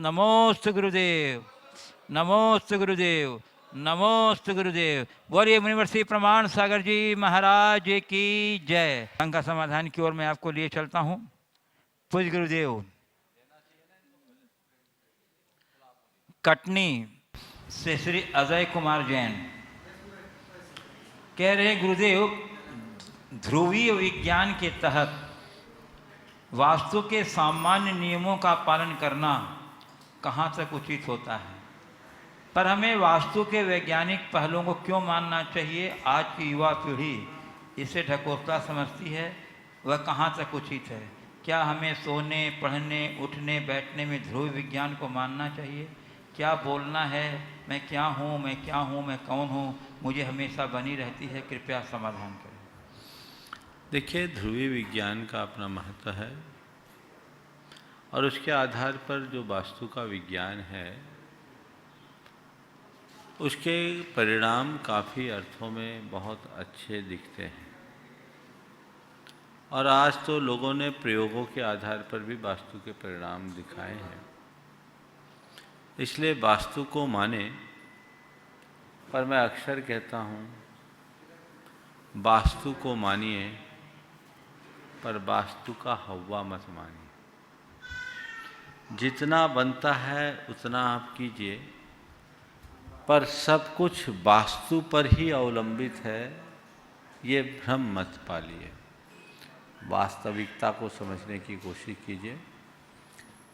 नमोस्तु गुरुदेव, नमोस्तु गुरुदेव, नमोस्तु गुरुदेव। बोलिए मुनिवर्षी प्रमाण सागर जी महाराज की जय। संघ का समाधान की ओर मैं आपको लिए चलता हूँ। पूज्य गुरुदेव कटनी से श्री अजय कुमार जैन कह रहे गुरुदेव, ध्रुवीय विज्ञान के तहत वास्तु के सामान्य नियमों का पालन करना कहाँ तक उचित होता है, पर हमें वास्तु के वैज्ञानिक पहलुओं को क्यों मानना चाहिए? आज की युवा पीढ़ी इसे ढकोसला समझती है, वह कहाँ तक उचित है? क्या हमें सोने, पढ़ने, उठने, बैठने में ध्रुव विज्ञान को मानना चाहिए? क्या बोलना है, मैं क्या हूँ, मैं क्या हूँ, मैं कौन हूँ, मुझे हमेशा बनी रहती है? कृपया समाधान करें। देखिए, ध्रुवीय विज्ञान का अपना महत्व है और उसके आधार पर जो वास्तु का विज्ञान है उसके परिणाम काफ़ी अर्थों में बहुत अच्छे दिखते हैं। और आज तो लोगों ने प्रयोगों के आधार पर भी वास्तु के परिणाम दिखाए हैं। इसलिए वास्तु को माने, पर मैं अक्सर कहता हूँ वास्तु को मानिए पर वास्तु का हव्वा मत मानिए। जितना बनता है उतना आप कीजिए, पर सब कुछ वास्तु पर ही अवलंबित है, ये भ्रम मत पालिए। वास्तविकता को समझने की कोशिश कीजिए।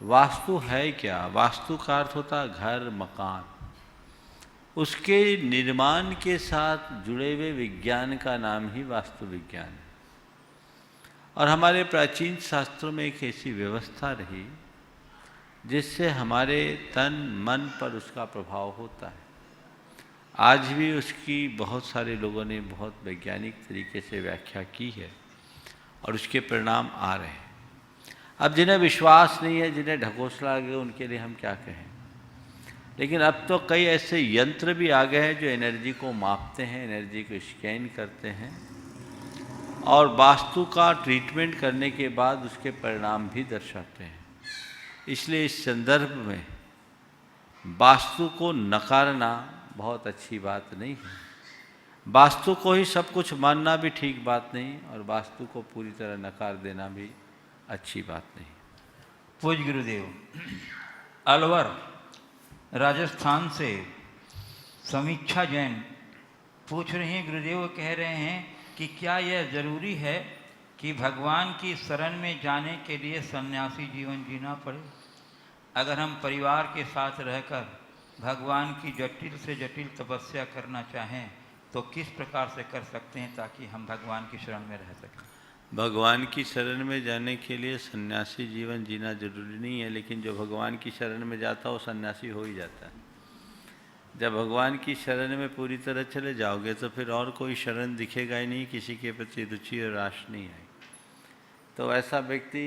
वास्तु है क्या? वास्तु का अर्थ होता है घर, मकान। उसके निर्माण के साथ जुड़े हुए विज्ञान का नाम ही वास्तु विज्ञान है। और हमारे प्राचीन शास्त्रों में एक ऐसी व्यवस्था रही जिससे हमारे तन मन पर उसका प्रभाव होता है। आज भी उसकी बहुत सारे लोगों ने बहुत वैज्ञानिक तरीके से व्याख्या की है और उसके परिणाम आ रहे हैं। अब जिन्हें विश्वास नहीं है, जिन्हें ढकोसला लगे, उनके लिए हम क्या कहें। लेकिन अब तो कई ऐसे यंत्र भी आ गए हैं जो एनर्जी को मापते हैं, एनर्जी को स्कैन करते हैं और वास्तु का ट्रीटमेंट करने के बाद उसके परिणाम भी दर्शाते हैं। इसलिए इस संदर्भ में वास्तु को नकारना बहुत अच्छी बात नहीं है। वास्तु को ही सब कुछ मानना भी ठीक बात नहीं और वास्तु को पूरी तरह नकार देना भी अच्छी बात नहीं। पूज्य गुरुदेव, अलवर राजस्थान से समीक्षा जैन पूछ रही हैं गुरुदेव, कह रहे हैं कि क्या यह जरूरी है कि भगवान की शरण में जाने के लिए सन्यासी जीवन जीना पड़े? अगर हम परिवार के साथ रहकर भगवान की जटिल से जटिल तपस्या करना चाहें तो किस प्रकार से कर सकते हैं ताकि हम भगवान की शरण में रह सकें? भगवान की शरण में जाने के लिए सन्यासी जीवन जीना जरूरी नहीं है, लेकिन जो भगवान की शरण में जाता है वो सन्यासी हो ही जाता है। जब भगवान की शरण में पूरी तरह चले जाओगे तो फिर और कोई शरण दिखेगा ही नहीं, किसी के प्रति रुचि और आश नहीं आई। तो ऐसा व्यक्ति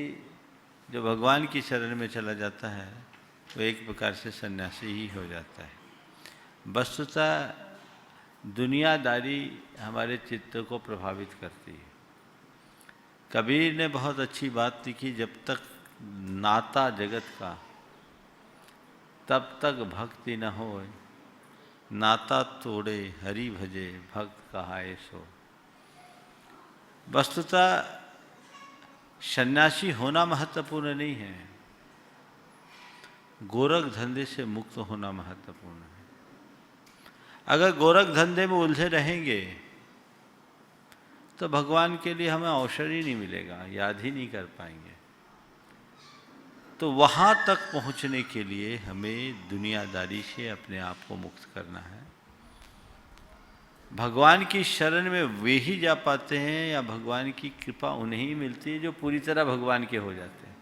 जो भगवान की शरण में चला जाता है वो एक प्रकार से सन्यासी ही हो जाता है। वस्तुतः दुनियादारी हमारे चित्त को प्रभावित करती है। कबीर ने बहुत अच्छी बात लिखी, जब तक नाता जगत का तब तक भक्ति न हो, नाता तोड़े हरि भजे भक्त कहाए सो। वस्तुतः सन्यासी होना महत्वपूर्ण नहीं है, गोरख धंधे से मुक्त होना महत्वपूर्ण है। अगर गोरख धंधे में उलझे रहेंगे तो भगवान के लिए हमें अवसर ही नहीं मिलेगा, याद ही नहीं कर पाएंगे। तो वहाँ तक पहुँचने के लिए हमें दुनियादारी से अपने आप को मुक्त करना है। भगवान की शरण में वे ही जा पाते हैं या भगवान की कृपा उन्हें ही मिलती है जो पूरी तरह भगवान के हो जाते हैं।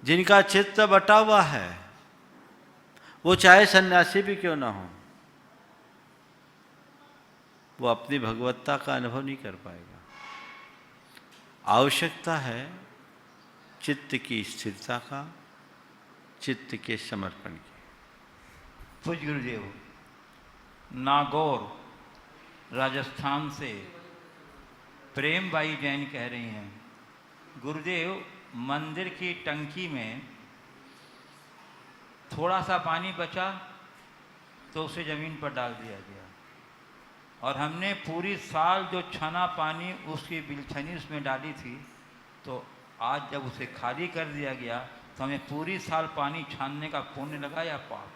जिनका चित्त बटा हुआ है वो चाहे सन्यासी भी क्यों ना हो, वो अपनी भगवत्ता का अनुभव नहीं कर पाएगा। आवश्यकता है चित्त की स्थिरता का, चित्त के समर्पण की। पूज्य गुरुदेव, नागौर राजस्थान से प्रेम बाई जैन कह रही हैं, गुरुदेव मंदिर की टंकी में थोड़ा सा पानी बचा तो उसे ज़मीन पर डाल दिया गया, और हमने पूरी साल जो छना पानी उसकी बिलछनी उसमें डाली थी, तो आज जब उसे खाली कर दिया गया तो हमें पूरी साल पानी छानने का पुण्य लगा या पाप?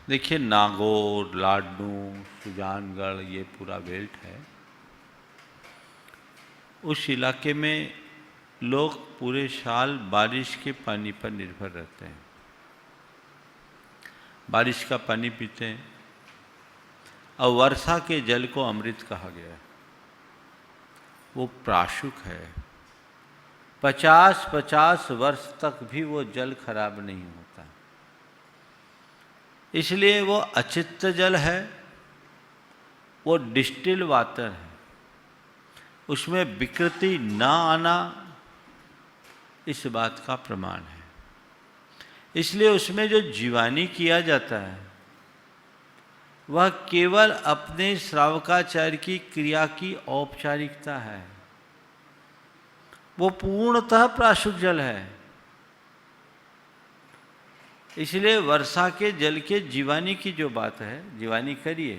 देखिए, नागौर, लाडनू, सुजानगढ़, ये पूरा बेल्ट है। उस इलाके में लोग पूरे साल बारिश के पानी पर निर्भर रहते हैं, बारिश का पानी पीते हैं, और वर्षा के जल को अमृत कहा गया है। वो प्राशुक है, 50-50 वर्ष तक भी वो जल खराब नहीं होता, इसलिए वो अचित्त जल है, वो डिस्टिल वाटर है, उसमें विकृति ना आना इस बात का प्रमाण है। इसलिए उसमें जो जीवानी किया जाता है वह केवल अपने श्रावकाचार्य की क्रिया की औपचारिकता है, वो पूर्णतः प्राशुक जल है। इसलिए वर्षा के जल के जीवानी की जो बात है, जीवानी करिए,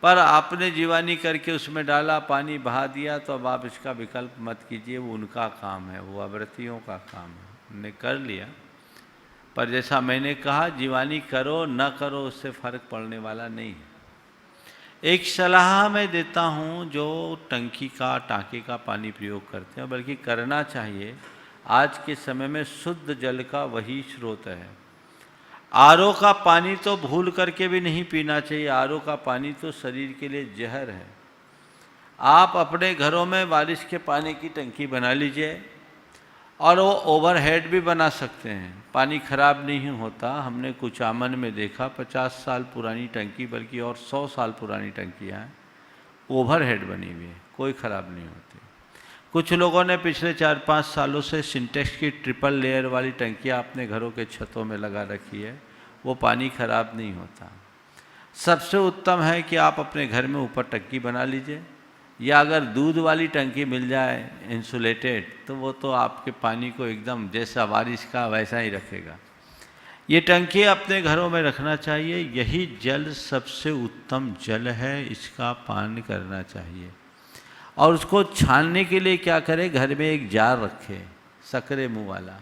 पर आपने जीवानी करके उसमें डाला, पानी बहा दिया, तो अब आप इसका विकल्प मत कीजिए, वो उनका काम है, वो अव्रतियों का काम है, उन्होंने कर लिया। पर जैसा मैंने कहा, जीवानी करो न करो उससे फर्क पड़ने वाला नहीं है। एक सलाह मैं देता हूँ जो टंकी का, टाँके का पानी प्रयोग करते हैं, बल्कि करना चाहिए, आज के समय में शुद्ध जल का वही स्रोत है। आरओ का पानी तो भूल करके भी नहीं पीना चाहिए, आरओ का पानी तो शरीर के लिए जहर है। आप अपने घरों में बारिश के पानी की टंकी बना लीजिए, और वो ओवरहेड भी बना सकते हैं, पानी खराब नहीं होता। हमने कुचामन में देखा, 50 साल पुरानी टंकी, बल्कि और 100 साल पुरानी टंकियाँ हैं, ओवरहेड बनी हुई है, कोई ख़राब नहीं होती। कुछ लोगों ने पिछले 4-5 सालों से सिंटेक्स की ट्रिपल लेयर वाली टंकियाँ अपने घरों के छतों में लगा रखी है, वो पानी खराब नहीं होता। सबसे उत्तम है कि आप अपने घर में ऊपर टंकी बना लीजिए, या अगर दूध वाली टंकी मिल जाए इंसुलेटेड, तो वो तो आपके पानी को एकदम जैसा बारिश का वैसा ही रखेगा। ये टंकी अपने घरों में रखना चाहिए, यही जल सबसे उत्तम जल है, इसका पान करना चाहिए। और उसको छानने के लिए क्या करें, घर में एक जार रखें, सकरे मुँह वाला,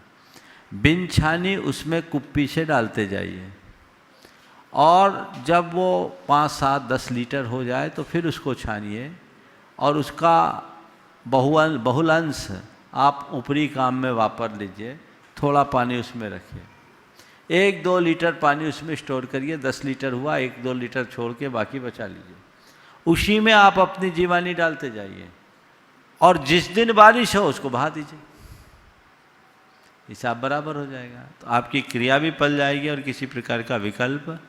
बिन छानी उसमें कुप्पी से डालते जाइए, और जब वो 5-7-10 लीटर हो जाए तो फिर उसको छानिए, और उसका बहुल अंश आप ऊपरी काम में वापर लीजिए, थोड़ा पानी उसमें रखिए, 1-2 लीटर पानी उसमें स्टोर करिए, 10 लीटर हुआ, 1-2 लीटर छोड़ के बाकी बचा लीजिए, उसी में आप अपनी जीवानी डालते जाइए, और जिस दिन बारिश हो उसको बहा दीजिए, हिसाब बराबर हो जाएगा। तो आपकी क्रिया भी पल जाएगी और किसी प्रकार का विकल्प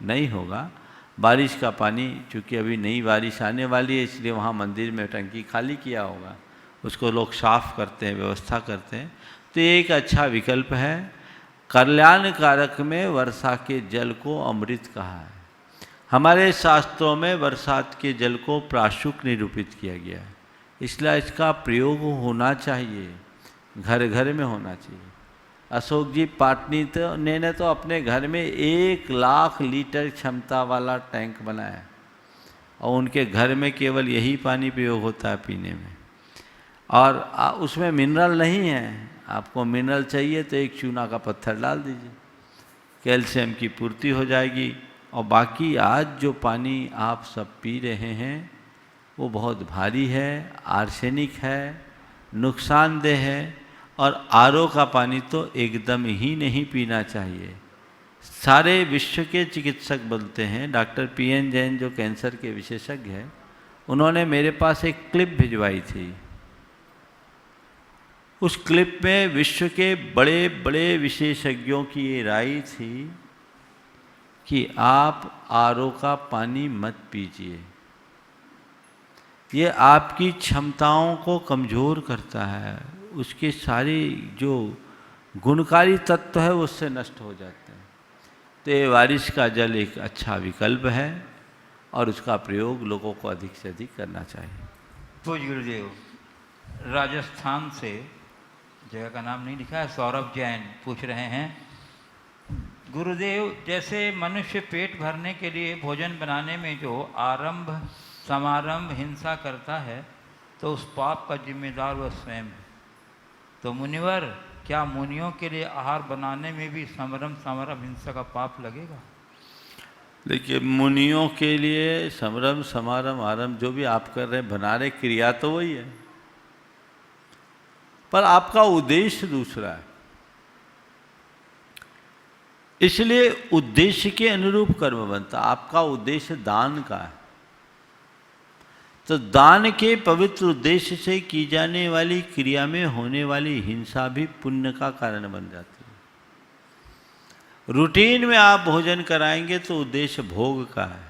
नहीं होगा। बारिश का पानी, चूँकि अभी नई बारिश आने वाली है, इसलिए वहाँ मंदिर में टंकी खाली किया होगा, उसको लोग साफ करते हैं, व्यवस्था करते हैं, तो ये एक अच्छा विकल्प है। कल्याण कारक में वर्षा के जल को अमृत कहा है। हमारे शास्त्रों में बरसात के जल को प्राशुक निरूपित किया गया है, इसलिए इसका प्रयोग होना चाहिए, घर घर में होना चाहिए। अशोक जी पाटनी ने तो अपने घर में 1 लाख लीटर क्षमता वाला टैंक बनाया, और उनके घर में केवल यही पानी प्रयोग होता है पीने में, और उसमें मिनरल नहीं है। आपको मिनरल चाहिए तो एक चूना का पत्थर डाल दीजिए, कैल्शियम की पूर्ति हो जाएगी। और बाकी आज जो पानी आप सब पी रहे हैं वो बहुत भारी है, आर्सेनिक है, नुकसानदेह है, और आरओ का पानी तो एकदम ही नहीं पीना चाहिए। सारे विश्व के चिकित्सक बोलते हैं, डॉक्टर PN जैन जो कैंसर के विशेषज्ञ हैं, उन्होंने मेरे पास एक क्लिप भिजवाई थी। उस क्लिप में विश्व के बड़े बड़े विशेषज्ञों की ये राय थी कि आप आरओ का पानी मत पीजिए, ये आपकी क्षमताओं को कमज़ोर करता है, उसके सारे जो गुणकारी तत्व है उससे नष्ट हो जाते हैं। तो ये बारिश का जल एक अच्छा विकल्प है, और उसका प्रयोग लोगों को अधिक से अधिक करना चाहिए। पूज्य गुरुदेव, राजस्थान से जगह का नाम नहीं लिखा है, सौरभ जैन पूछ रहे हैं, गुरुदेव जैसे मनुष्य पेट भरने के लिए भोजन बनाने में जो आरंभ समारंभ हिंसा करता है तो उस पाप का जिम्मेदार वह स्वयं है। तो मुनिवर, क्या मुनियों के लिए आहार बनाने में भी समरम समारंभ हिंसा का पाप लगेगा? देखिए, मुनियों के लिए समरम समारंभ आरंभ जो भी आप कर रहे हैं, बना रहे, क्रिया तो वही है, पर आपका उद्देश्य दूसरा है। इसलिए उद्देश्य के अनुरूप कर्म बनता। आपका उद्देश्य दान का है, तो दान के पवित्र उद्देश्य से की जाने वाली क्रिया में होने वाली हिंसा भी पुण्य का कारण बन जाती है। रूटीन में आप भोजन कराएंगे तो उद्देश्य भोग का है,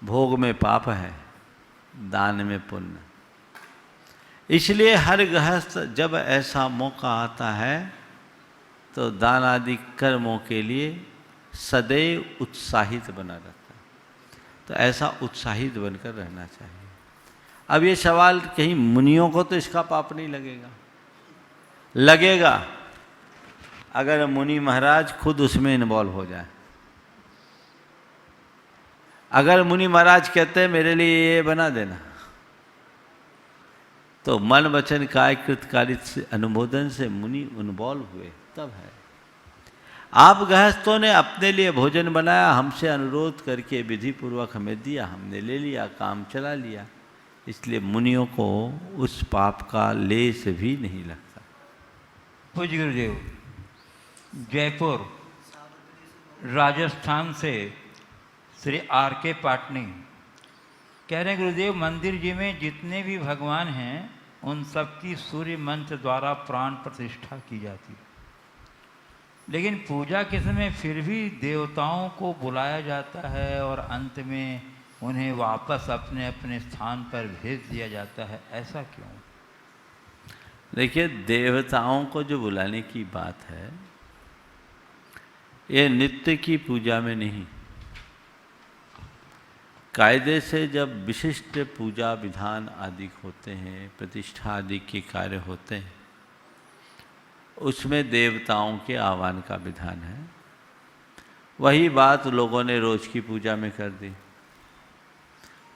भोग में पाप है, दान में पुण्य। इसलिए हर गृहस्थ जब ऐसा मौका आता है तो दान आदि कर्मों के लिए सदैव उत्साहित बना रहता है। तो ऐसा उत्साहित बनकर रहना चाहिए। अब ये सवाल, कहीं मुनियों को तो इसका पाप नहीं लगेगा? लगेगा, अगर मुनि महाराज खुद उसमें इन्वॉल्व हो जाए। अगर मुनि महाराज कहते हैं मेरे लिए ये बना देना, तो मन वचन काय कृतकारित से अनुमोदन से मुनि इन्वॉल्व हुए तब है। आप गृहस्थों ने अपने लिए भोजन बनाया, हमसे अनुरोध करके विधि पूर्वक हमें दिया, हमने ले लिया, काम चला लिया, इसलिए मुनियों को उस पाप का लेस भी नहीं लगता। पूज्य गुरुदेव, जयपुर राजस्थान से श्री आर के पाटनी कह रहे हैं, गुरुदेव मंदिर जी में जितने भी भगवान हैं उन सबकी सूर्य मंत्र द्वारा प्राण प्रतिष्ठा की जाती है, लेकिन पूजा के समय फिर भी देवताओं को बुलाया जाता है और अंत में उन्हें वापस अपने अपने स्थान पर भेज दिया जाता है, ऐसा क्यों? देखिए, देवताओं को जो बुलाने की बात है, ये नित्य की पूजा में नहीं। कायदे से जब विशिष्ट पूजा विधान आदि होते हैं, प्रतिष्ठा आदि के कार्य होते हैं, उसमें देवताओं के आह्वान का विधान है। वही बात लोगों ने रोज की पूजा में कर दी।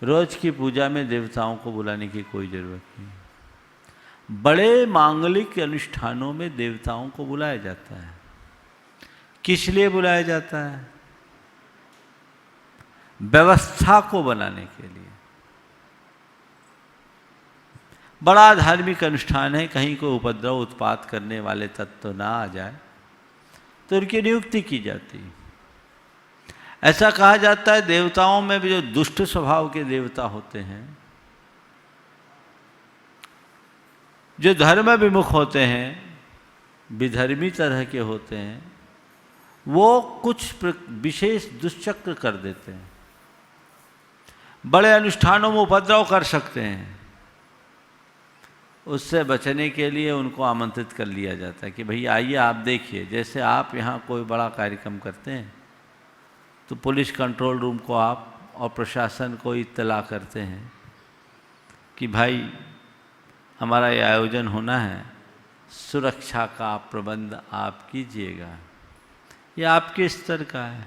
रोज की पूजा में देवताओं को बुलाने की कोई ज़रूरत नहीं। बड़े मांगलिक अनुष्ठानों में देवताओं को बुलाया जाता है। किस लिए बुलाया जाता है? व्यवस्था को बनाने के लिए। बड़ा धार्मिक अनुष्ठान है, कहीं कोई उपद्रव उत्पात करने वाले तत्व ना आ जाए तो उनकी नियुक्ति की जाती है। ऐसा कहा जाता है देवताओं में भी जो दुष्ट स्वभाव के देवता होते हैं, जो धर्म विमुख होते हैं, विधर्मी तरह के होते हैं, वो कुछ विशेष दुष्चक्र कर देते हैं, बड़े अनुष्ठानों में उपद्रव कर सकते हैं। उससे बचने के लिए उनको आमंत्रित कर लिया जाता है कि भई आइए, आप देखिए, जैसे आप यहाँ कोई बड़ा कार्यक्रम करते हैं तो पुलिस कंट्रोल रूम को आप और प्रशासन को इत्तला करते हैं कि भाई हमारा ये आयोजन होना है, सुरक्षा का प्रबंध आप कीजिएगा। ये आपके स्तर का है।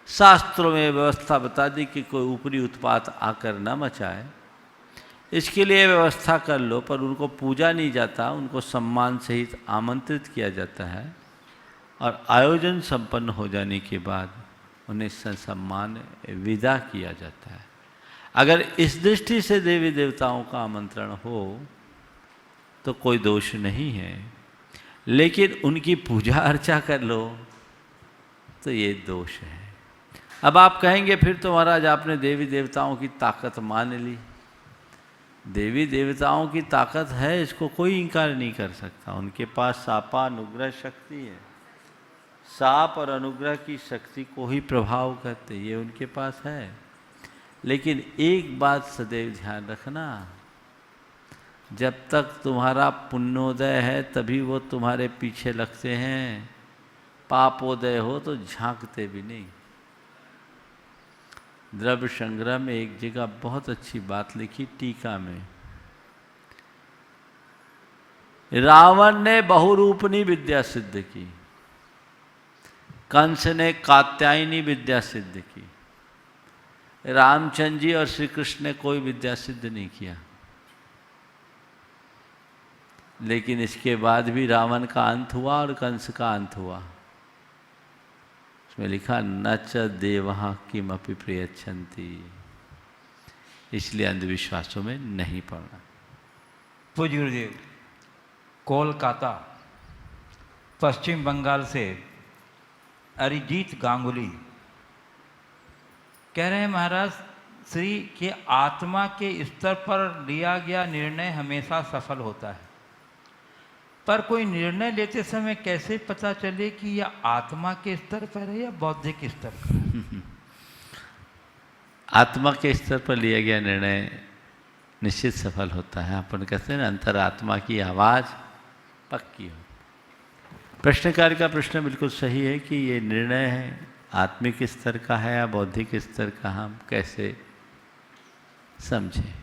शास्त्रों में व्यवस्था बता दी कि कोई ऊपरी उत्पात आकर न मचाए, इसके लिए व्यवस्था कर लो। पर उनको पूजा नहीं जाता, उनको सम्मान सहित आमंत्रित किया जाता है और आयोजन संपन्न हो जाने के बाद उन्हें सम्मान विदा किया जाता है। अगर इस दृष्टि से देवी देवताओं का आमंत्रण हो तो कोई दोष नहीं है, लेकिन उनकी पूजा अर्चा कर लो तो ये दोष है। अब आप कहेंगे फिर तो महाराज आपने देवी देवताओं की ताकत मान ली। देवी देवताओं की ताकत है, इसको कोई इनकार नहीं कर सकता। उनके पास शापानुग्रह शक्ति है। शाप और अनुग्रह की शक्ति को ही प्रभाव करते, ये उनके पास है। लेकिन एक बात सदैव ध्यान रखना, जब तक तुम्हारा पुण्योदय है तभी वो तुम्हारे पीछे लगते हैं, पापोदय हो तो झांकते भी नहीं। द्रव्य संग्रह में एक जगह बहुत अच्छी बात लिखी टीका में, रावण ने बहुरूपनी विद्या सिद्ध की, कंस ने कात्यायनी विद्या सिद्ध की, रामचंद्र जी और श्री कृष्ण ने कोई विद्या सिद्ध नहीं किया। लेकिन इसके बाद भी रावण का अंत हुआ और कंस का अंत हुआ। उसमें लिखा न च देवः किमपि प्रयच्छन्ति, इसलिए अंधविश्वासों में नहीं पड़ना। पूज्य गुरुदेव, कोलकाता पश्चिम बंगाल से अरिजीत गांगुली कह रहे हैं, महाराज श्री के आत्मा के स्तर पर लिया गया निर्णय हमेशा सफल होता है, पर कोई निर्णय लेते समय कैसे पता चले कि यह आत्मा के स्तर पर है या बौद्धिक स्तर पर? आत्मा के स्तर पर लिया गया निर्णय निश्चित सफल होता है। अपन कहते हैं ना, अंतरात्मा की आवाज़ पक्की हो। प्रश्नकार का प्रश्न बिल्कुल सही है कि ये निर्णय है आत्मिक स्तर का है या बौद्धिक स्तर का, हम कैसे समझें।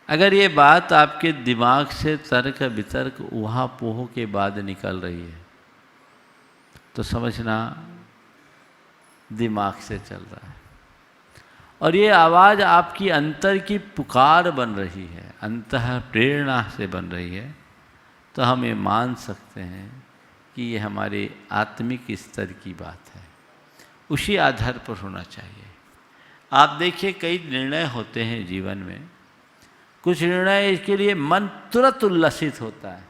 अगर ये बात आपके दिमाग से तर्क वितर्क ऊहापोह के बाद निकल रही है तो समझना दिमाग से चल रहा है, और ये आवाज़ आपकी अंतर की पुकार बन रही है, अंतः प्रेरणा से बन रही है, तो हम ये मान सकते हैं कि ये हमारे आत्मिक स्तर की बात है। उसी आधार पर होना चाहिए। आप देखिए, कई निर्णय होते हैं जीवन में, कुछ निर्णय इसके लिए मन तुरंत उल्लसित होता है,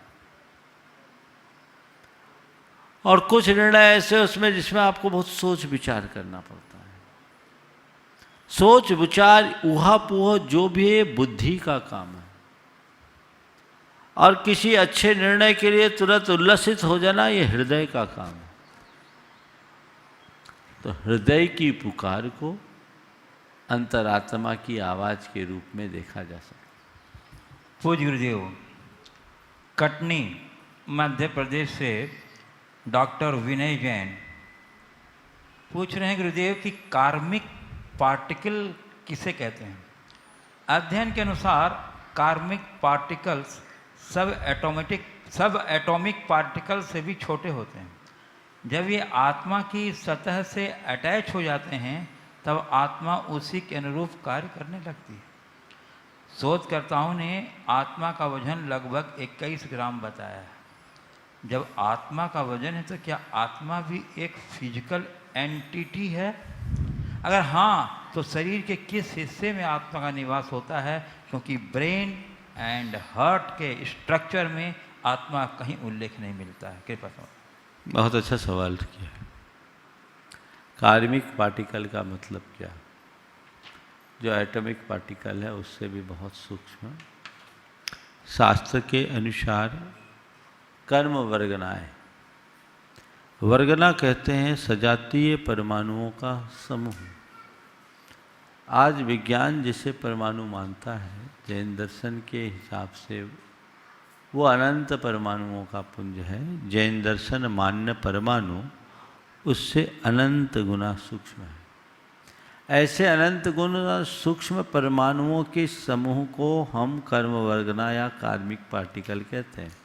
और कुछ निर्णय ऐसे उसमें जिसमें आपको बहुत सोच विचार करना पड़ता है। सोच विचार ऊहापोह जो भी है बुद्धि का काम है, और किसी अच्छे निर्णय के लिए तुरंत उल्लसित हो जाना ये हृदय का काम है। तो हृदय की पुकार को अंतरात्मा की आवाज़ के रूप में देखा जा सकता है। पूज्य गुरुदेव, कटनी मध्य प्रदेश से डॉक्टर विनय जैन पूछ रहे हैं, गुरुदेव कि कार्मिक पार्टिकल किसे कहते हैं? अध्ययन के अनुसार कार्मिक पार्टिकल्स सब एटॉमिक पार्टिकल से भी छोटे होते हैं। जब ये आत्मा की सतह से अटैच हो जाते हैं तब आत्मा उसी के अनुरूप कार्य करने लगती है। शोधकर्ताओं ने आत्मा का वजन लगभग 21 ग्राम बताया है। जब आत्मा का वजन है तो क्या आत्मा भी एक फिजिकल एंटिटी है? अगर हाँ, तो शरीर के किस हिस्से में आत्मा का निवास होता है? क्योंकि ब्रेन एंड हार्ट के स्ट्रक्चर में आत्मा कहीं उल्लेख नहीं मिलता है। कृपया समझ। बहुत अच्छा सवाल किया। कार्मिक पार्टिकल का मतलब क्या? जो एटॉमिक पार्टिकल है उससे भी बहुत सूक्ष्म। शास्त्र के अनुसार कर्म वर्गनाएं, वर्गना कहते हैं सजातीय परमाणुओं का समूह। आज विज्ञान जिसे परमाणु मानता है, जैन दर्शन के हिसाब से वो अनंत परमाणुओं का पुंज है। जैन दर्शन मान्य परमाणु उससे अनंत गुना सूक्ष्म है। ऐसे अनंत गुना सूक्ष्म परमाणुओं के समूह को हम कर्म वर्गना या कार्मिक पार्टिकल कहते हैं,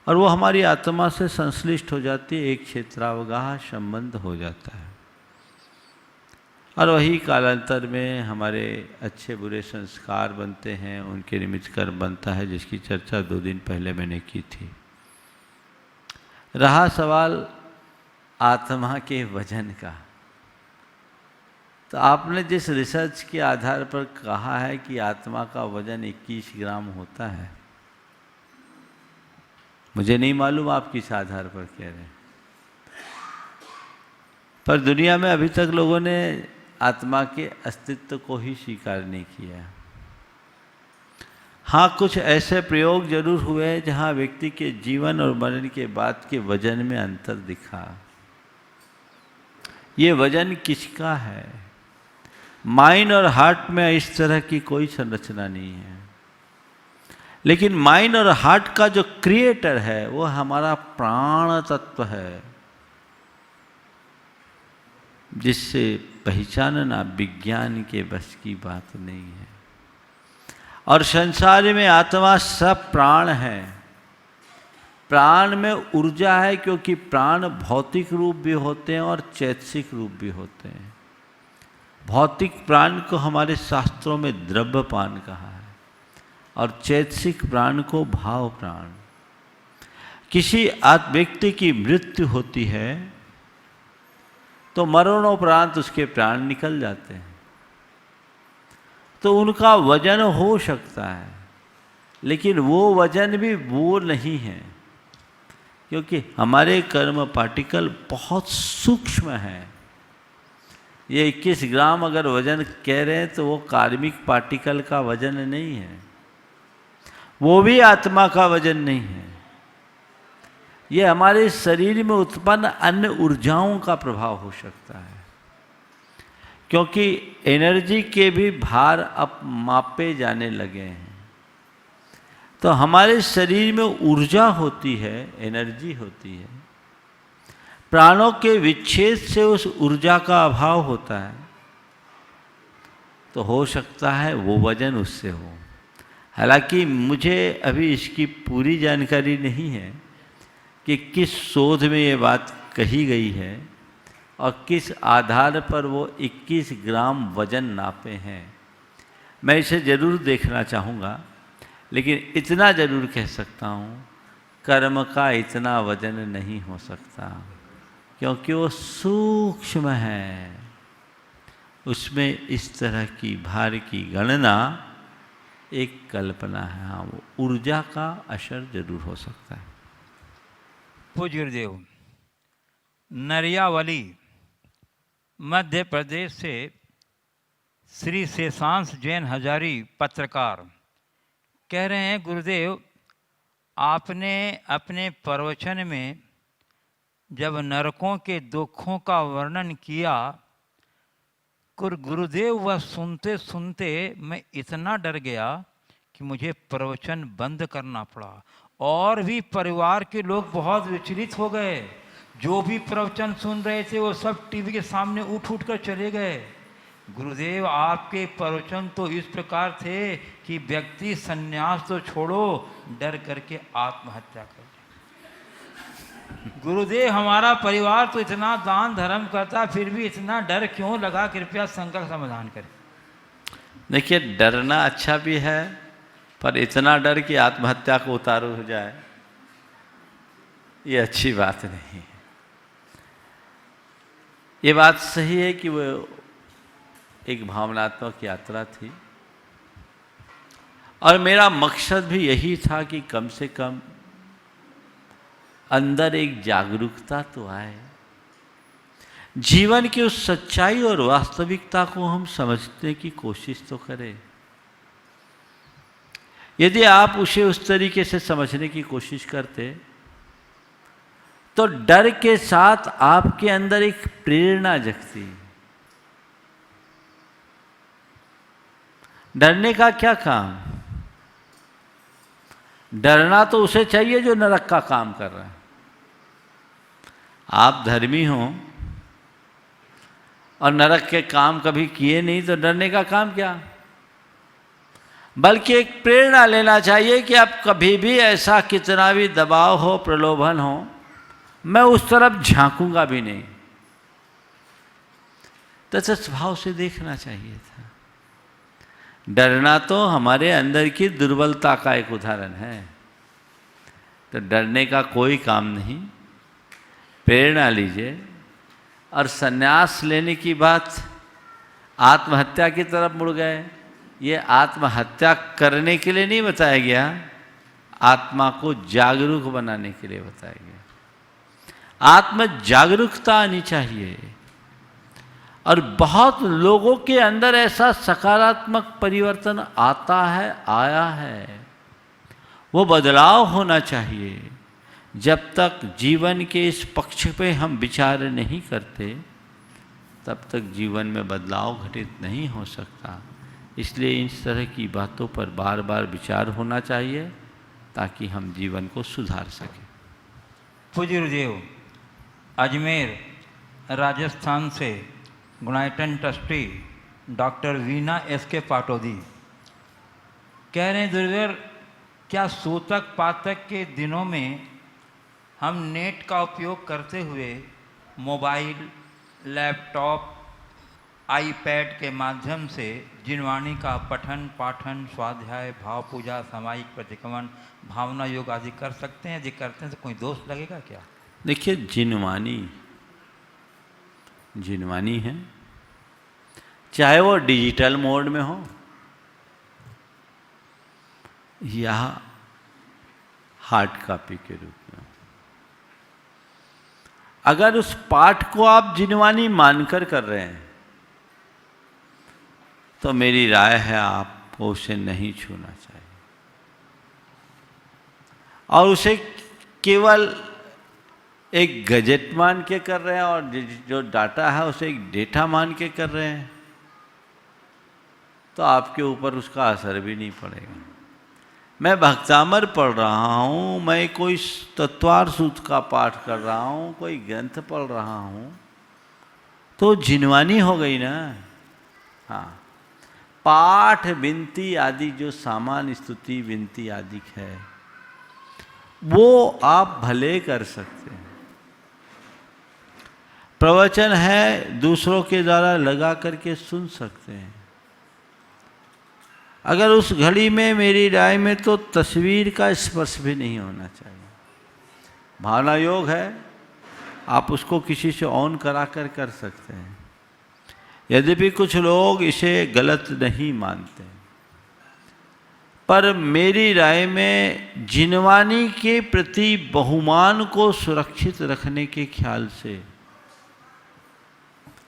और वो हमारी आत्मा से संश्लिष्ट हो जाती है, एक क्षेत्रावगाह संबंध हो जाता है, और वही कालांतर में हमारे अच्छे बुरे संस्कार बनते हैं, उनके निमित्त कर्म बनता है, जिसकी चर्चा 2 दिन पहले मैंने की थी। रहा सवाल आत्मा के वजन का, तो आपने जिस रिसर्च के आधार पर कहा है कि आत्मा का वजन 21 ग्राम होता है, मुझे नहीं मालूम आप किस आधार पर कह रहे हैं, पर दुनिया में अभी तक लोगों ने आत्मा के अस्तित्व को ही स्वीकार नहीं किया। हाँ, कुछ ऐसे प्रयोग जरूर हुए हैं जहाँ व्यक्ति के जीवन और मरण के बाद के वजन में अंतर दिखा। ये वजन किसका है? माइंड और हार्ट में इस तरह की कोई संरचना नहीं है, लेकिन माइंड और हार्ट का जो क्रिएटर है वो हमारा प्राण तत्व है, जिससे पहचानना विज्ञान के बस की बात नहीं है। और संसार में आत्मा सब प्राण है, प्राण में ऊर्जा है, क्योंकि प्राण भौतिक रूप भी होते हैं और चैतसिक रूप भी होते हैं। भौतिक प्राण को हमारे शास्त्रों में द्रव्यपान कहा है और चैतसिक प्राण को भाव प्राण। किसी व्यक्ति की मृत्यु होती है तो मरणोपरांत उसके प्राण निकल जाते हैं, तो उनका वजन हो सकता है, लेकिन वो वजन भी वो नहीं है, क्योंकि हमारे कर्म पार्टिकल बहुत सूक्ष्म हैं। ये 21 ग्राम अगर वजन कह रहे हैं तो वो कार्मिक पार्टिकल का वजन नहीं है, वो भी आत्मा का वजन नहीं है। ये हमारे शरीर में उत्पन्न अन्य ऊर्जाओं का प्रभाव हो सकता है, क्योंकि एनर्जी के भी भार अब मापे जाने लगे हैं। तो हमारे शरीर में ऊर्जा होती है, एनर्जी होती है, प्राणों के विच्छेद से उस ऊर्जा का अभाव होता है, तो हो सकता है वो वजन उससे हो। हालांकि मुझे अभी इसकी पूरी जानकारी नहीं है कि किस शोध में ये बात कही गई है और किस आधार पर वो 21 ग्राम वजन नापे हैं। मैं इसे ज़रूर देखना चाहूँगा, लेकिन इतना ज़रूर कह सकता हूँ, कर्म का इतना वजन नहीं हो सकता, क्योंकि वो सूक्ष्म है। उसमें इस तरह की भार की गणना एक कल्पना है। हाँ, वो ऊर्जा का असर जरूर हो सकता है। पूज्य गुरुदेव, नरियावली मध्य प्रदेश से श्री शेषांश जैन हजारी पत्रकार कह रहे हैं, गुरुदेव आपने अपने प्रवचन में जब नरकों के दुखों का वर्णन किया, गुरुदेव वह सुनते सुनते मैं इतना डर गया कि मुझे प्रवचन बंद करना पड़ा। और भी परिवार के लोग बहुत विचलित हो गए। जो भी प्रवचन सुन रहे थे वो सब टीवी के सामने उठ कर चले गए। गुरुदेव आपके प्रवचन तो इस प्रकार थे कि व्यक्ति संन्यास तो छोड़ो, डर करके आत्महत्या कर दे। गुरुदेव हमारा परिवार तो इतना दान धर्म करता, फिर भी इतना डर क्यों लगा? कृपया शंका का समाधान करें। देखिए, डरना अच्छा भी है, पर इतना डर कि आत्महत्या को उतारू हो जाए, ये अच्छी बात नहीं है। ये बात सही है कि वो एक भावनात्मक यात्रा थी, और मेरा मकसद भी यही था कि कम से कम अंदर एक जागरूकता तो आए, जीवन की उस सच्चाई और वास्तविकता को हम समझने की कोशिश तो करें। यदि आप उसे उस तरीके से समझने की कोशिश करते तो डर के साथ आपके अंदर एक प्रेरणा जगती। डरने का क्या काम? डरना तो उसे चाहिए जो नरक का काम कर रहा है। आप धर्मी हो और नरक के काम कभी किए नहीं, तो डरने का काम क्या? बल्कि एक प्रेरणा लेना चाहिए कि अब कभी भी ऐसा कितना भी दबाव हो, प्रलोभन हो, मैं उस तरफ झांकूंगा भी नहीं। तटस्थ भाव से देखना चाहिए था। डरना तो हमारे अंदर की दुर्बलता का एक उदाहरण है, तो डरने का कोई काम नहीं। प्रेरणा लीजिए। और संन्यास लेने की बात, आत्महत्या की तरफ मुड़ गए। ये आत्महत्या करने के लिए नहीं बताया गया, आत्मा को जागरूक बनाने के लिए बताया गया। आत्म जागरूकता आनी चाहिए। और बहुत लोगों के अंदर ऐसा सकारात्मक परिवर्तन आता है, आया है। वो बदलाव होना चाहिए। जब तक जीवन के इस पक्ष पे हम विचार नहीं करते, तब तक जीवन में बदलाव घटित नहीं हो सकता। इसलिए इस तरह की बातों पर बार बार विचार होना चाहिए, ताकि हम जीवन को सुधार सकें। पूज्य गुरुदेव, अजमेर राजस्थान से Gunayatan trustee doctor Veena SK. Patodi कह रहे हैं, गुरुदेव क्या सूतक पातक के दिनों में हम नेट का उपयोग करते हुए मोबाइल, लैपटॉप, आईपैड के माध्यम से जिनवाणी का पठन, पाठन, स्वाध्याय, भाव पूजा, सामायिक प्रतिक्रमण, भावना योग आदि कर सकते हैं। यदि करते हैं तो कोई दोष लगेगा क्या? देखिए, जिनवानी है, चाहे वो डिजिटल मोड में हो या हार्ड कॉपी के रूप में हो। अगर उस पाठ को आप जिनवानी मानकर कर रहे हैं तो मेरी राय है आपको उसे नहीं छूना चाहिए, और उसे केवल एक गजेट मान के कर रहे हैं और जो डाटा है उसे एक डेटा मान के कर रहे हैं तो आपके ऊपर उसका असर भी नहीं पड़ेगा। मैं भक्तामर पढ़ रहा हूँ, मैं कोई तत्वार सूत्र का पाठ कर रहा हूँ, कोई ग्रंथ पढ़ रहा हूँ, तो जिनवानी हो गई ना। हाँ, पाठ, विनती आदि जो सामान्य स्तुति विनती आदि है वो आप भले कर सकते हैं। प्रवचन है दूसरों के द्वारा लगा करके सुन सकते हैं। अगर उस घड़ी में मेरी राय में तो तस्वीर का स्पर्श भी नहीं होना चाहिए। भावना योग है, आप उसको किसी से ऑन करा कर सकते हैं। यद्यपि कुछ लोग इसे गलत नहीं मानते, पर मेरी राय में जिनवानी के प्रति बहुमान को सुरक्षित रखने के ख्याल से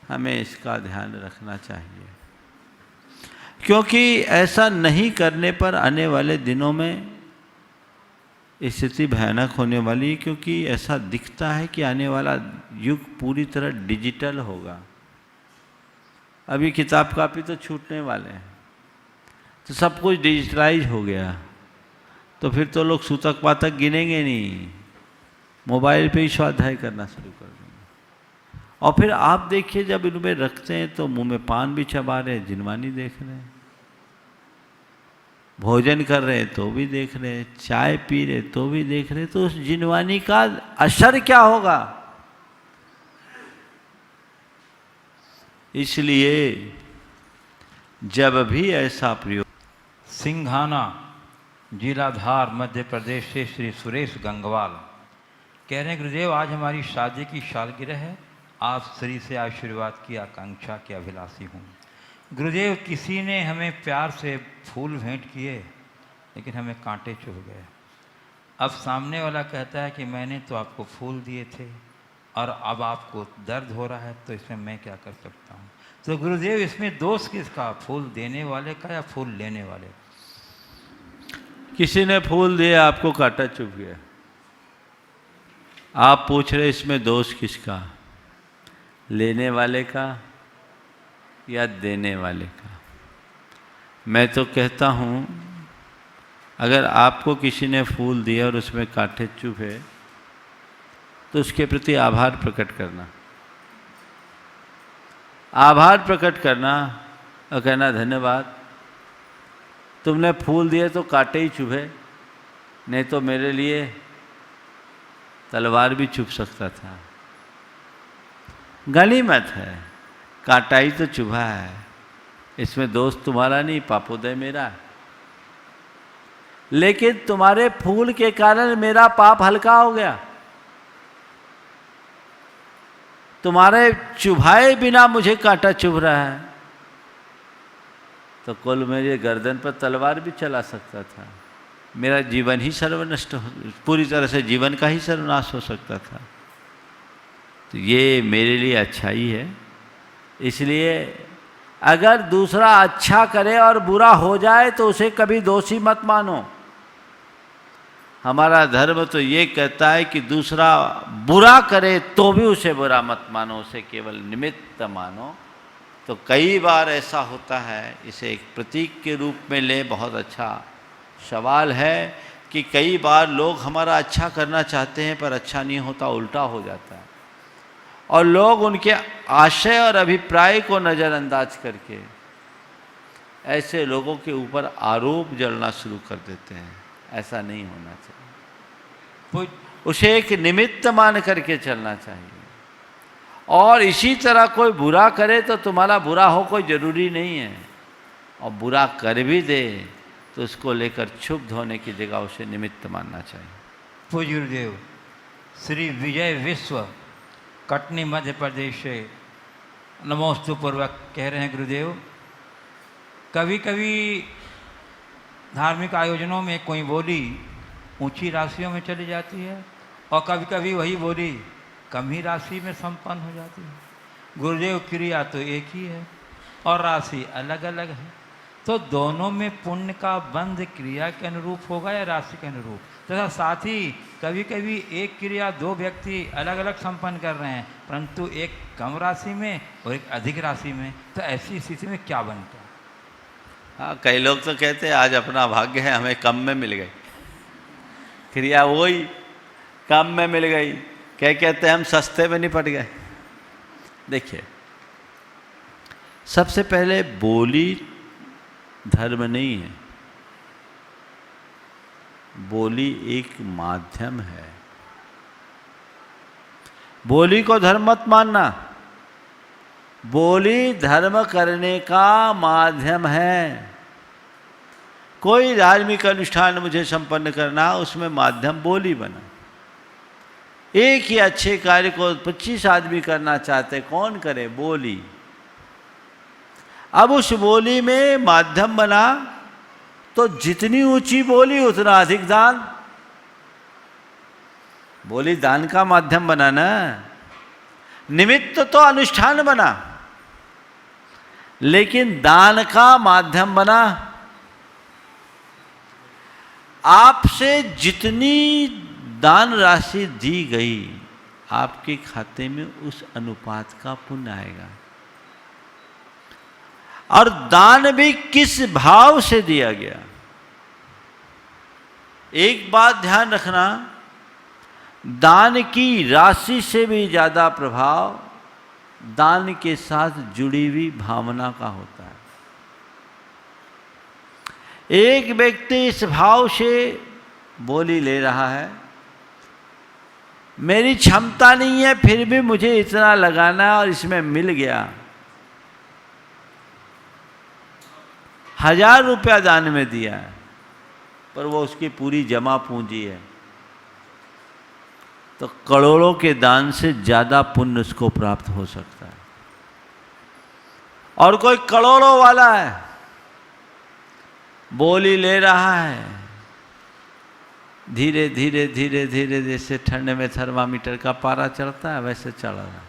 हमें इसका ध्यान रखना चाहिए, क्योंकि ऐसा नहीं करने पर आने वाले दिनों में स्थिति भयानक होने वाली है। क्योंकि ऐसा दिखता है कि आने वाला युग पूरी तरह डिजिटल होगा। अभी किताब कापी तो छूटने वाले हैं, तो सब कुछ डिजिटलाइज हो गया, तो फिर तो लोग सूतक पातक गिनेंगे नहीं, मोबाइल पे ही स्वाध्याय करना शुरू कर देंगे। और फिर आप देखिए, जब इनमें रखते हैं तो मुंह में पान भी चबा रहे हैं, जिनवानी देख रहे हैं, भोजन कर रहे हैं तो भी देख रहे हैं, चाय पी रहे तो भी देख रहे हैं, तो उस जिनवानी का असर क्या होगा? इसलिए जब भी ऐसा प्रयोग। सिंघाना, जिला धार, मध्य प्रदेश से श्री सुरेश गंगवाल कह रहे हैं, गुरुदेव आज हमारी शादी की सालगिरह है, आप श्री से आशीर्वाद की आकांक्षा के अभिलाषी हूँ। गुरुदेव, किसी ने हमें प्यार से फूल भेंट किए लेकिन हमें कांटे चुभ गए। अब सामने वाला कहता है कि मैंने तो आपको फूल दिए थे और अब आपको दर्द हो रहा है, तो इसमें मैं क्या कर सकता हूँ? तो गुरुदेव, इसमें दोष किसका, फूल देने वाले का या फूल लेने वाले का? किसी ने फूल दिया, आपको कांटा चुभ गया, आप पूछ रहे इसमें दोष किसका, लेने वाले का या देने वाले का? मैं तो कहता हूँ, अगर आपको किसी ने फूल दिया और उसमें कांटे चुभे तो उसके प्रति आभार प्रकट करना, आभार प्रकट करना और कहना धन्यवाद, तुमने फूल दिए तो कांटे ही चुभे, नहीं तो मेरे लिए तलवार भी चुभ सकता था। गनीमत है, कांटा ही तो चुभा है, इसमें दोष तुम्हारा नहीं, पापोदय मेरा है। लेकिन तुम्हारे फूल के कारण मेरा पाप हल्का हो गया, तुम्हारे चुभाए बिना मुझे कांटा चुभ रहा है, तो कल मेरे गर्दन पर तलवार भी चला सकता था, मेरा जीवन ही सर्वनष्ट हो, पूरी तरह से जीवन का ही सर्वनाश हो सकता था। तो ये मेरे लिए अच्छाई है। इसलिए अगर दूसरा अच्छा करे और बुरा हो जाए तो उसे कभी दोषी मत मानो। हमारा धर्म तो ये कहता है कि दूसरा बुरा करे तो भी उसे बुरा मत मानो, उसे केवल निमित्त मानो। तो कई बार ऐसा होता है, इसे एक प्रतीक के रूप में ले, बहुत अच्छा सवाल है कि कई बार लोग हमारा अच्छा करना चाहते हैं पर अच्छा नहीं होता, उल्टा हो जाता है, और लोग उनके आशय और अभिप्राय को नज़रअंदाज करके ऐसे लोगों के ऊपर आरोप जलना शुरू कर देते हैं। ऐसा नहीं होना चाहिए। उसे एक निमित्त मान करके चलना चाहिए। और इसी तरह कोई बुरा करे तो तुम्हारा बुरा हो कोई जरूरी नहीं है, और बुरा कर भी दे तो उसको लेकर क्षुब्ध होने की जगह उसे निमित्त मानना चाहिए। पूज्य गुरुदेव, श्री विजय विश्व कटनी मध्य प्रदेश से नमोस्तु पूर्वक कह रहे हैं, गुरुदेव कभी कभी धार्मिक आयोजनों में कोई बोली ऊंची राशियों में चली जाती है और कभी कभी वही बोली कम ही राशि में संपन्न हो जाती है। गुरुदेव, क्रिया तो एक ही है और राशि अलग अलग है, तो दोनों में पुण्य का बंध क्रिया के अनुरूप होगा या राशि के अनुरूप? तथा साथ ही कभी कभी एक क्रिया दो व्यक्ति अलग अलग संपन्न कर रहे हैं, परंतु एक कम राशि में और एक अधिक राशि में, तो ऐसी स्थिति में क्या बनता है? हाँ, कई लोग तो कहते हैं आज अपना भाग्य है, हमें कम में मिल गई क्रिया, वही कम में मिल गई, क्या कहते हैं हम सस्ते में निपट गए। देखिए, सबसे पहले बोली धर्म नहीं है, बोली एक माध्यम है। बोली को धर्म मत मानना, बोली धर्म करने का माध्यम है। कोई धार्मिक अनुष्ठान मुझे संपन्न करना, उसमें माध्यम बोली बना। एक ही अच्छे कार्य को 25 आदमी करना चाहते, कौन करे? बोली। अब उस बोली में माध्यम बना तो जितनी ऊंची बोली उतना अधिक दान। बोली दान का माध्यम बना ना, निमित्त तो अनुष्ठान बना, लेकिन दान का माध्यम बना। आपसे जितनी दान राशि दी गई, आपके खाते में उस अनुपात का पुण्य आएगा। और दान भी किस भाव से दिया गया। एक बात ध्यान रखना, दान की राशि से भी ज्यादा प्रभाव दान के साथ जुड़ी हुई भावना का होता है। एक व्यक्ति इस भाव से बोली ले रहा है, मेरी क्षमता नहीं है फिर भी मुझे इतना लगाना है और इसमें मिल गया, 1000 रुपया दान में दिया है, पर वो उसकी पूरी जमा पूंजी है, तो करोड़ों के दान से ज्यादा पुण्य उसको प्राप्त हो सकता है। और कोई करोड़ों वाला है, बोली ले रहा है, धीरे धीरे धीरे धीरे जैसे ठंड में थर्मामीटर का पारा चढ़ता है वैसे चढ़ रहा है।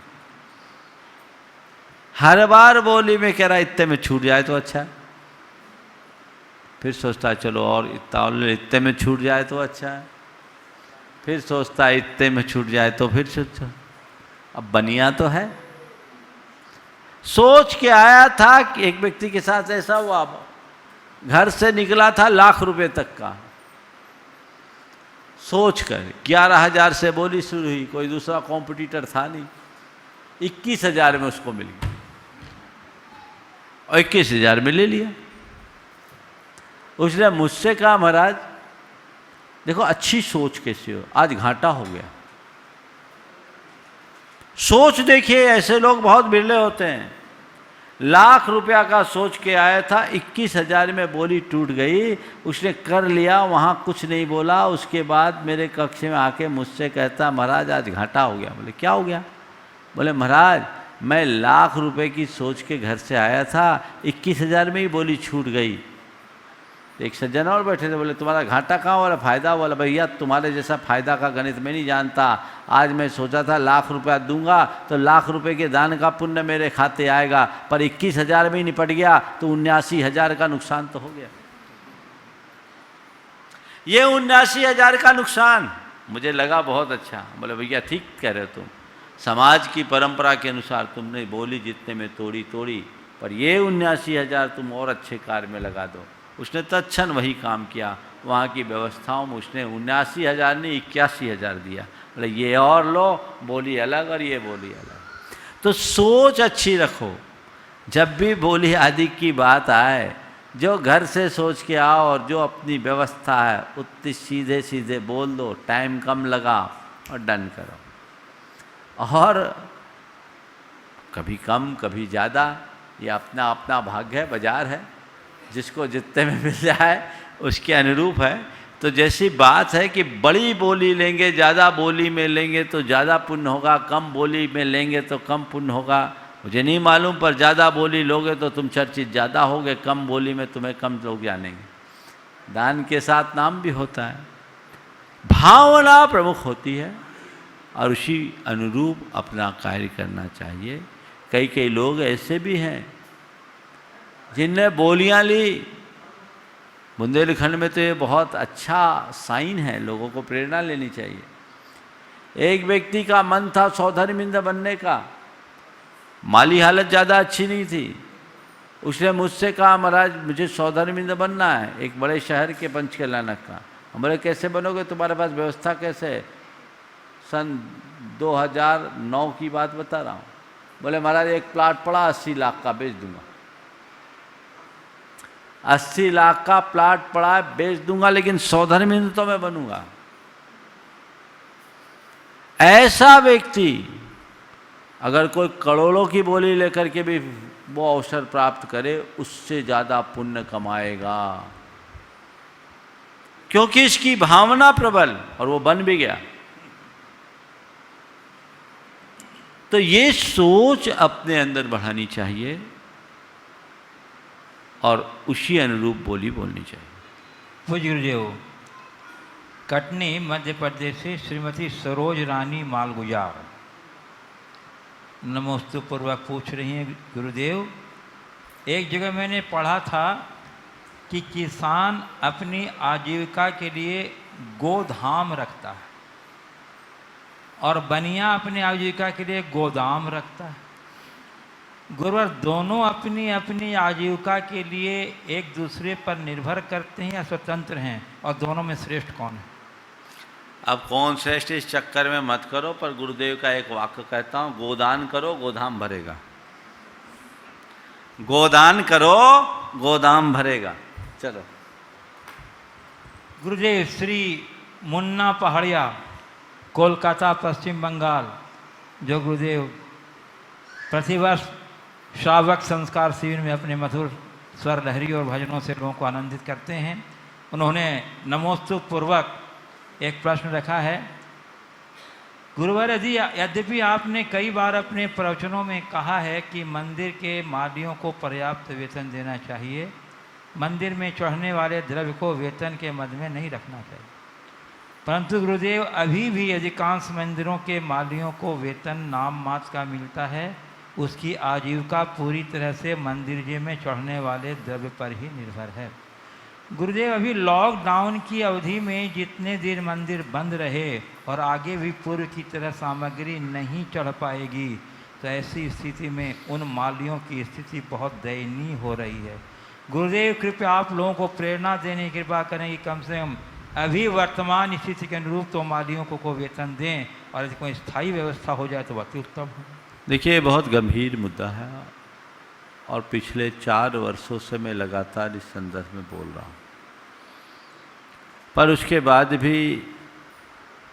हर बार बोली में कह रहा है इतने में छूट जाए तो अच्छा है, फिर सोचता है चलो और इतने में छूट जाए तो अच्छा है, फिर सोचता है इतने में छूट जाए तो फिर सोचो, अब बनिया तो है। सोच के आया था कि एक व्यक्ति के साथ ऐसा हुआ, घर से निकला था लाख रुपए तक का, सोच कर 11,000 से बोली शुरू हुई, कोई दूसरा कॉम्पिटिटर था नहीं, 21,000 में उसको मिल गया और 21,000 में ले लिया। उसने मुझसे कहा महाराज देखो अच्छी सोच कैसी हो, आज घाटा हो गया। सोच देखिए, ऐसे लोग बहुत बिरले होते हैं। लाख रुपया का सोच के आया था, 21,000 में बोली टूट गई, उसने कर लिया, वहाँ कुछ नहीं बोला। उसके बाद मेरे कक्ष में आके मुझसे कहता महाराज आज घाटा हो गया। बोले क्या हो गया? बोले महाराज मैं लाख रुपए की सोच के घर से आया था, 21,000 में ही बोली छूट गई। एक सज्जन और बैठे थे, बोले तुम्हारा घाटा कहाँ वाला फायदा? बोला भैया तुम्हारे जैसा फायदा का गणित मैं नहीं जानता, आज मैं सोचा था लाख रुपया दूंगा तो लाख रुपए के दान का पुण्य मेरे खाते आएगा, पर 21,000 में ही निपट गया तो 79,000 का नुकसान तो हो गया। ये 79,000 का नुकसान मुझे लगा बहुत अच्छा। बोले भैया ठीक कह रहे हो तुम, समाज की परंपरा के अनुसार तुमने बोली जितने में तोड़ी, पर ये 79,000 तुम और अच्छे कार्य में लगा दो। उसने तत्क्षण वही काम किया, वहाँ की व्यवस्थाओं में उसने 79,000 नहीं 81,000 दिया। बोले ये और लो, बोली अलग और ये बोली अलग। तो सोच अच्छी रखो, जब भी बोली आदि की बात आए, जो घर से सोच के आओ और जो अपनी व्यवस्था है उतनी सीधे सीधे बोल दो, टाइम कम लगाओ। और डन करो। और कभी कम कभी ज़्यादा, ये अपना अपना भाग्य है, बाजार है, जिसको जितने में मिल जाए उसके अनुरूप है। तो जैसी बात है कि बड़ी बोली लेंगे, ज़्यादा बोली में लेंगे तो ज़्यादा पुण्य होगा, कम बोली में लेंगे तो कम पुण्य होगा, मुझे नहीं मालूम, पर ज़्यादा बोली लोगे तो तुम चर्चित ज़्यादा होगे, कम बोली में तुम्हें कम लोग जानेंगे। दान के साथ नाम भी होता है, भावना प्रमुख होती है और उसी अनुरूप अपना कार्य करना चाहिए। कई कई लोग ऐसे भी हैं जिनने बोलियां ली, बुंदेलखंड में तो ये बहुत अच्छा साइन है, लोगों को प्रेरणा लेनी चाहिए। एक व्यक्ति का मन था सौधर्मिंद बनने का, माली हालत ज़्यादा अच्छी नहीं थी, उसने मुझसे कहा महाराज मुझे सौधर्मिंद बनना है, एक बड़े शहर के पंचकल्याणक का। बोले कैसे बनोगे, तुम्हारे पास व्यवस्था कैसे है? सन 2009 की बात बता रहा हूँ। बोले महाराज एक प्लाट पड़ा 80 लाख का, बेच दूंगा। 80 लाख का प्लाट पड़ा है, बेच दूंगा, लेकिन सौधर्मिंद तो मैं बनूंगा। ऐसा व्यक्ति अगर कोई करोड़ों की बोली लेकर के भी वो अवसर प्राप्त करे, उससे ज़्यादा पुण्य कमाएगा, क्योंकि इसकी भावना प्रबल, और वो बन भी गया। तो ये सोच अपने अंदर बढ़ानी चाहिए और उसी अनुरूप बोली बोलनी चाहिए। पूज्य गुरुदेव, कटनी मध्य प्रदेश से श्रीमती सरोज रानी मालगुजार नमोस्तु पूर्वक पूछ रही हैं, गुरुदेव एक जगह मैंने पढ़ा था कि किसान अपनी आजीविका के लिए गोधाम रखता है और बनिया अपनी आजीविका के लिए गोदाम रखता है। गुरुवर, दोनों अपनी अपनी आजीविका के लिए एक दूसरे पर निर्भर करते हैं या स्वतंत्र हैं, और दोनों में श्रेष्ठ कौन है? अब कौन श्रेष्ठ इस चक्कर में मत करो, पर गुरुदेव का एक वाक्य कहता हूँ, गोदान करो गोदाम भरेगा। गोदान करो गोदाम भरेगा। चलो। गुरुदेव श्री मुन्ना पहाड़िया, कोलकाता पश्चिम बंगाल, जो गुरुदेव प्रतिवर्ष श्रावक संस्कार शिविर में अपने मधुर स्वर लहरी और भजनों से लोगों को आनंदित करते हैं, उन्होंने नमोस्तु पूर्वक एक प्रश्न रखा है। गुरुवर जी, यद्यपि आपने कई बार अपने प्रवचनों में कहा है कि मंदिर के मालियों को पर्याप्त वेतन देना चाहिए, मंदिर में चढ़ने वाले द्रव्य को वेतन के मद में नहीं रखना चाहिए, परंतु गुरुदेव अभी भी अधिकांश मंदिरों के मालियों को वेतन नाम मात्र का मिलता है, उसकी आजीविका पूरी तरह से मंदिर में चढ़ने वाले द्रव्य पर ही निर्भर है। गुरुदेव, अभी लॉकडाउन की अवधि में जितने दिन मंदिर बंद रहे और आगे भी पूर्व की तरह सामग्री नहीं चढ़ पाएगी, तो ऐसी स्थिति में उन मालियों की स्थिति बहुत दयनीय हो रही है। गुरुदेव कृपया आप लोगों को प्रेरणा देने की कृपा करें कि कम से कम अभी वर्तमान स्थिति के अनुरूप तो मालियों को वेतन दें, और यदि कोई स्थायी व्यवस्था हो जाए तो अति उत्तम है। देखिए, बहुत गंभीर मुद्दा है और पिछले 4 वर्षों से मैं लगातार इस संदर्भ में बोल रहा हूँ, पर उसके बाद भी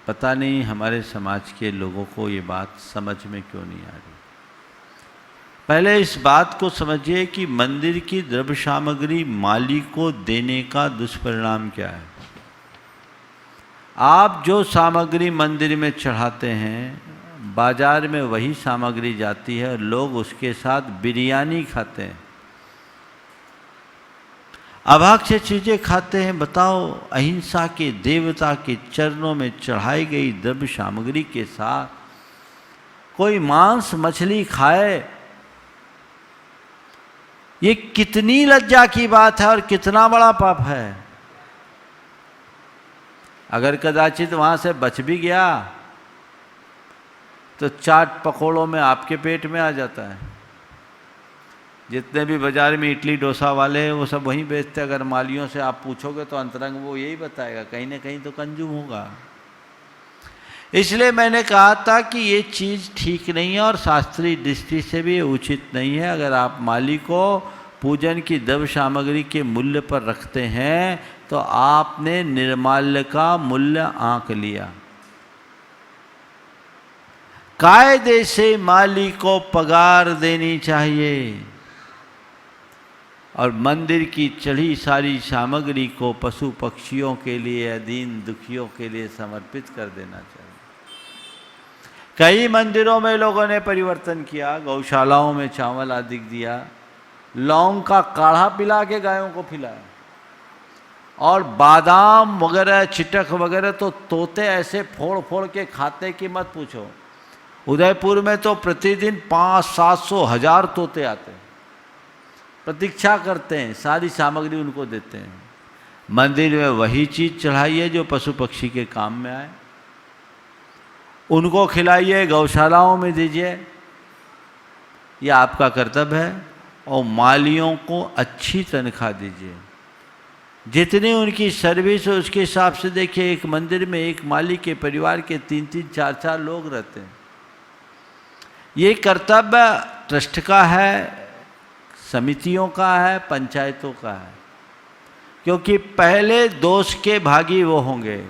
पता नहीं हमारे समाज के लोगों को ये बात समझ में क्यों नहीं आ रही। पहले इस बात को समझिए कि मंदिर की द्रव्य सामग्री माली को देने का दुष्परिणाम क्या है। आप जो सामग्री मंदिर में चढ़ाते हैं, बाजार में वही सामग्री जाती है और लोग उसके साथ बिरयानी खाते हैं, अभक्ष्य चीज़ें खाते हैं। बताओ, अहिंसा के देवता के चरणों में चढ़ाई गई द्रव्य सामग्री के साथ कोई मांस मछली खाए, ये कितनी लज्जा की बात है और कितना बड़ा पाप है। अगर कदाचित वहाँ से बच भी गया तो चाट पकौड़ों में आपके पेट में आ जाता है। जितने भी बाजार में इडली डोसा वाले हैं वो सब वहीं बेचते हैं। अगर मालियों से आप पूछोगे तो अंतरंग वो यही बताएगा, कहीं ना कहीं तो कंज्यूम होगा। इसलिए मैंने कहा था कि ये चीज़ ठीक नहीं है और शास्त्रीय दृष्टि से भी उचित नहीं है। अगर आप माली को पूजन की द्रव्य सामग्री के मूल्य पर रखते हैं तो आपने निर्माल्य का मूल्य आंक लिया। कायदे से माली को पगार देनी चाहिए और मंदिर की चढ़ी सारी सामग्री को पशु पक्षियों के लिए, दीन दुखियों के लिए समर्पित कर देना चाहिए। कई मंदिरों में लोगों ने परिवर्तन किया, गौशालाओं में चावल आदि दिया, लौंग का काढ़ा पिला के गायों को खिलाया, और बादाम वगैरह चिटक वगैरह तो तोते ऐसे फोड़ फोड़ के खाते कि मत पूछो। उदयपुर में तो प्रतिदिन 500-700 हजार तोते आते हैं, प्रतीक्षा करते हैं, सारी सामग्री उनको देते हैं। मंदिर में वही चीज़ चढ़ाइए जो पशु पक्षी के काम में आए, उनको खिलाइए, गौशालाओं में दीजिए, यह आपका कर्तव्य है। और मालियों को अच्छी तनख्वाह दीजिए, जितनी उनकी सर्विस है उसके हिसाब से। देखिए, एक मंदिर में एक माली के परिवार के 3-3, 4-4 लोग रहते हैं। ये कर्तव्य ट्रस्ट का है, समितियों का है, पंचायतों का है, क्योंकि पहले दोष के भागी वो होंगे,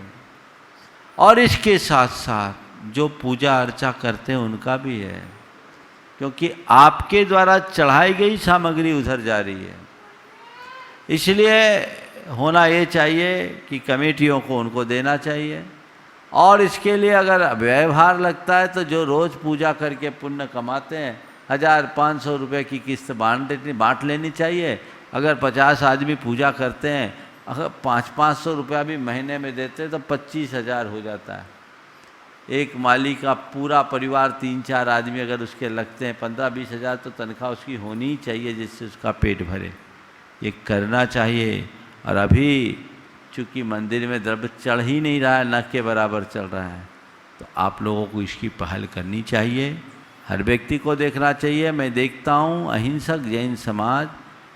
और इसके साथ साथ जो पूजा अर्चा करते हैं उनका भी है, क्योंकि आपके द्वारा चढ़ाई गई सामग्री उधर जा रही है। इसलिए होना ये चाहिए कि कमेटियों को उनको देना चाहिए, और इसके लिए अगर व्यवहार लगता है तो जो रोज़ पूजा करके पुण्य कमाते हैं 1000-500 रुपये की किस्त बांट लेनी चाहिए। अगर 50 आदमी पूजा करते हैं, अगर 500-500 रुपया भी महीने में देते हैं तो 25,000 हो जाता है। एक माली का पूरा परिवार 3-4 आदमी अगर उसके लगते हैं 15-20 हज़ार, तो तनख्वाह उसकी होनी ही चाहिए जिससे उसका पेट भरे। ये करना चाहिए। और अभी चूँकि मंदिर में द्रव्य चढ़ ही नहीं रहा है, न के बराबर चल रहा है, तो आप लोगों को इसकी पहल करनी चाहिए। हर व्यक्ति को देखना चाहिए। मैं देखता हूँ अहिंसक जैन समाज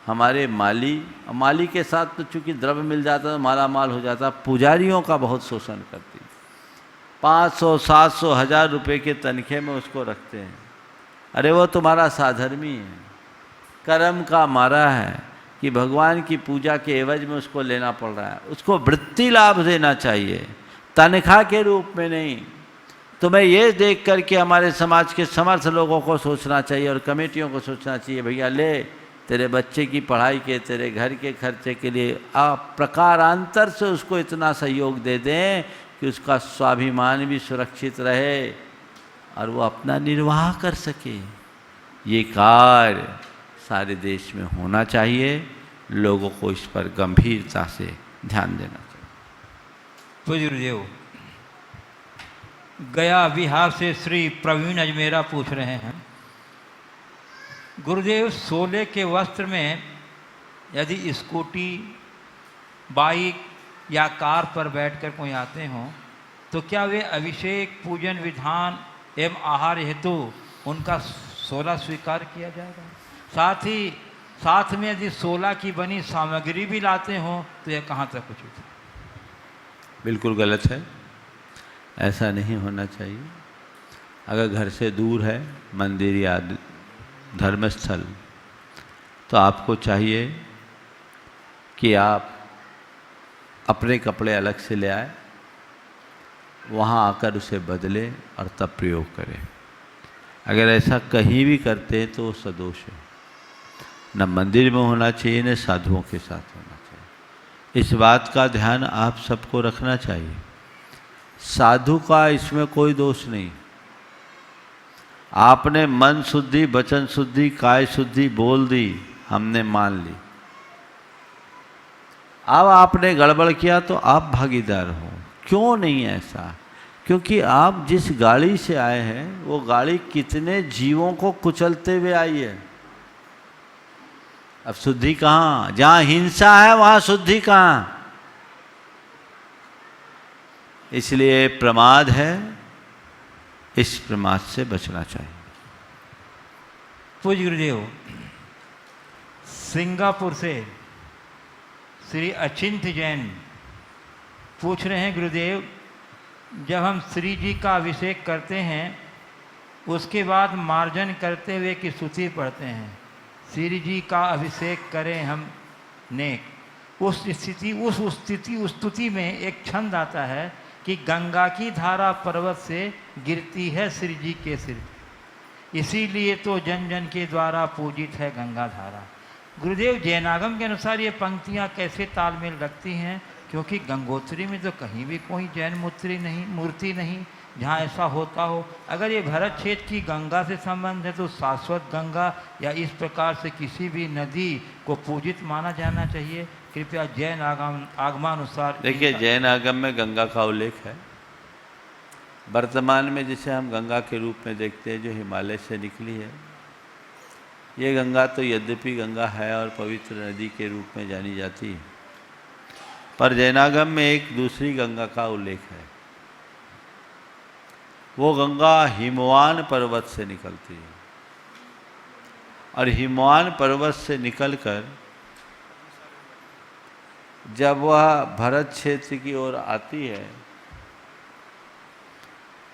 हमारे माली के साथ तो चूँकि द्रव्य मिल जाता है तो माला माल हो जाता, पुजारियों का बहुत शोषण करती है। 500-700 हज़ार रुपये के तनखे में उसको रखते हैं। अरे वो तुम्हारा साधर्मी है, कर्म का मारा है कि भगवान की पूजा के एवज में उसको लेना पड़ रहा है। उसको वृत्ति लाभ देना चाहिए, तनख्वाह के रूप में नहीं। तो मैं ये देख करके हमारे समाज के समर्थ लोगों को सोचना चाहिए और कमेटियों को सोचना चाहिए, भैया ले, तेरे बच्चे की पढ़ाई के, तेरे घर के खर्चे के लिए आप प्रकारांतर से उसको इतना सहयोग दे दें कि उसका स्वाभिमान भी सुरक्षित रहे और वो अपना निर्वाह कर सके। ये कार्य सारे देश में होना चाहिए। लोगों को इस पर गंभीरता से ध्यान देना चाहिए। पूज्य गुरुदेव, गया बिहार से श्री प्रवीण अजमेरा पूछ रहे हैं, गुरुदेव, सोले के वस्त्र में यदि स्कूटी, बाइक या कार पर बैठकर कोई आते हों तो क्या वे अभिषेक, पूजन विधान एवं आहार हेतु उनका सोला स्वीकार किया जाएगा? साथ में यदि सोला की बनी सामग्री भी लाते हों तो यह कहाँ तक उचित है? बिल्कुल गलत है, ऐसा नहीं होना चाहिए। अगर घर से दूर है मंदिर या धर्मस्थल, तो आपको चाहिए कि आप अपने कपड़े अलग से ले आए, वहाँ आकर उसे बदले और तब प्रयोग करें। अगर ऐसा कहीं भी करते हैं तो सदोष है। न मंदिर में होना चाहिए, न साधुओं के साथ होना चाहिए। इस बात का ध्यान आप सबको रखना चाहिए। साधु का इसमें कोई दोष नहीं। आपने मन शुद्धि, वचन शुद्धि, काय शुद्धि बोल दी, हमने मान ली। अब आपने गड़बड़ किया तो आप भागीदार हो। क्यों नहीं ऐसा? क्योंकि आप जिस गाड़ी से आए हैं वो गाड़ी कितने जीवों को कुचलते हुए आई है। अब शुद्धि कहाँ? जहाँ हिंसा है वहाँ शुद्धि कहाँ? इसलिए प्रमाद है, इस प्रमाद से बचना चाहिए। पूज्य गुरुदेव, सिंगापुर से श्री अचिंत जैन पूछ रहे हैं, गुरुदेव, जब हम श्री जी का अभिषेक करते हैं उसके बाद मार्जन करते हुए की स्तुति पढ़ते हैं, श्री जी का अभिषेक करें हम नेक, उस स्तुति में एक छंद आता है कि गंगा की धारा पर्वत से गिरती है श्री जी के सिर, इसीलिए तो जन जन के द्वारा पूजित है गंगा धारा। गुरुदेव जैनागम के अनुसार ये पंक्तियाँ कैसे तालमेल रखती हैं, क्योंकि गंगोत्री में तो कहीं भी कोई जैन मूर्ति नहीं जहाँ ऐसा होता हो। अगर ये भरत क्षेत्र की गंगा से संबंध है तो शाश्वत गंगा या इस प्रकार से किसी भी नदी को पूजित माना जाना चाहिए। कृपया जैन आगमानुसार देखिए, जैन आगम में गंगा का उल्लेख है। वर्तमान में जिसे हम गंगा के रूप में देखते हैं, जो हिमालय से निकली है, ये गंगा तो यद्यपि गंगा है और पवित्र नदी के रूप में जानी जाती है, पर जैनागम में एक दूसरी गंगा का उल्लेख है। वो गंगा हिमवान पर्वत से निकलती है और हिमवान पर्वत से निकलकर जब वह भरत क्षेत्र की ओर आती है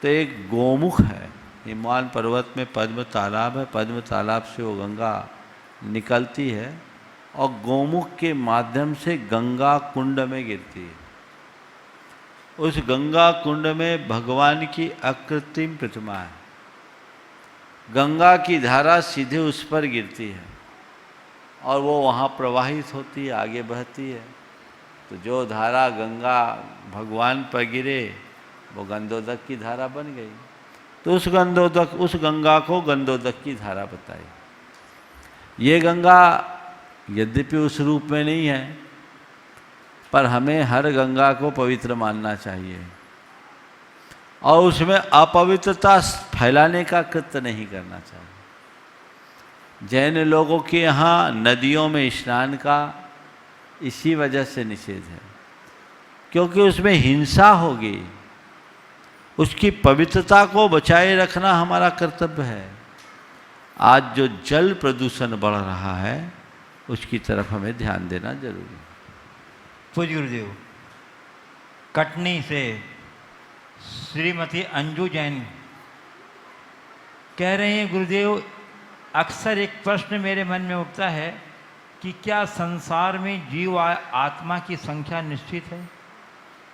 तो एक गोमुख है। हिमवान पर्वत में पद्म तालाब है, पद्म तालाब से वो गंगा निकलती है और गोमुख के माध्यम से गंगा कुंड में गिरती है। उस गंगा कुंड में भगवान की अकृत्रिम प्रतिमा है। गंगा की धारा सीधे उस पर गिरती है और वो वहाँ प्रवाहित होती है, आगे बहती है। तो जो धारा गंगा भगवान पर गिरे वो गंधोदक की धारा बन गई। तो उस गंगा को गंधोदक की धारा बताई। ये गंगा यद्यपि उस रूप में नहीं है, पर हमें हर गंगा को पवित्र मानना चाहिए और उसमें अपवित्रता फैलाने का कृत्य नहीं करना चाहिए। जैन लोगों के यहाँ नदियों में स्नान का इसी वजह से निषेध है, क्योंकि उसमें हिंसा होगी। उसकी पवित्रता को बचाए रखना हमारा कर्तव्य है। आज जो जल प्रदूषण बढ़ रहा है उसकी तरफ हमें ध्यान देना जरूरी है। पूज्य गुरुदेव, कटनी से श्रीमती अंजू जैन कह रहे हैं, गुरुदेव अक्सर एक प्रश्न मेरे मन में उठता है कि क्या संसार में जीव आत्मा की संख्या निश्चित है,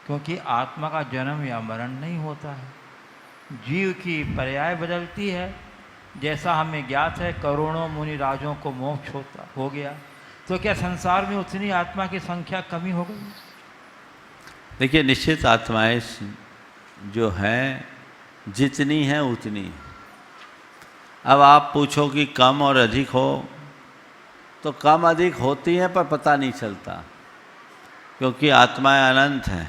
क्योंकि आत्मा का जन्म या मरण नहीं होता है, जीव की पर्याय बदलती है। जैसा हमें ज्ञात है करोड़ों मुनि राजों को मोक्ष हो गया, तो क्या संसार में उतनी आत्मा की संख्या कमी हो गई? देखिए, निश्चित आत्माएं जो हैं जितनी हैं उतनी। अब आप पूछो कि कम और अधिक हो, तो कम अधिक होती हैं पर पता नहीं चलता, क्योंकि आत्माएं अनंत हैं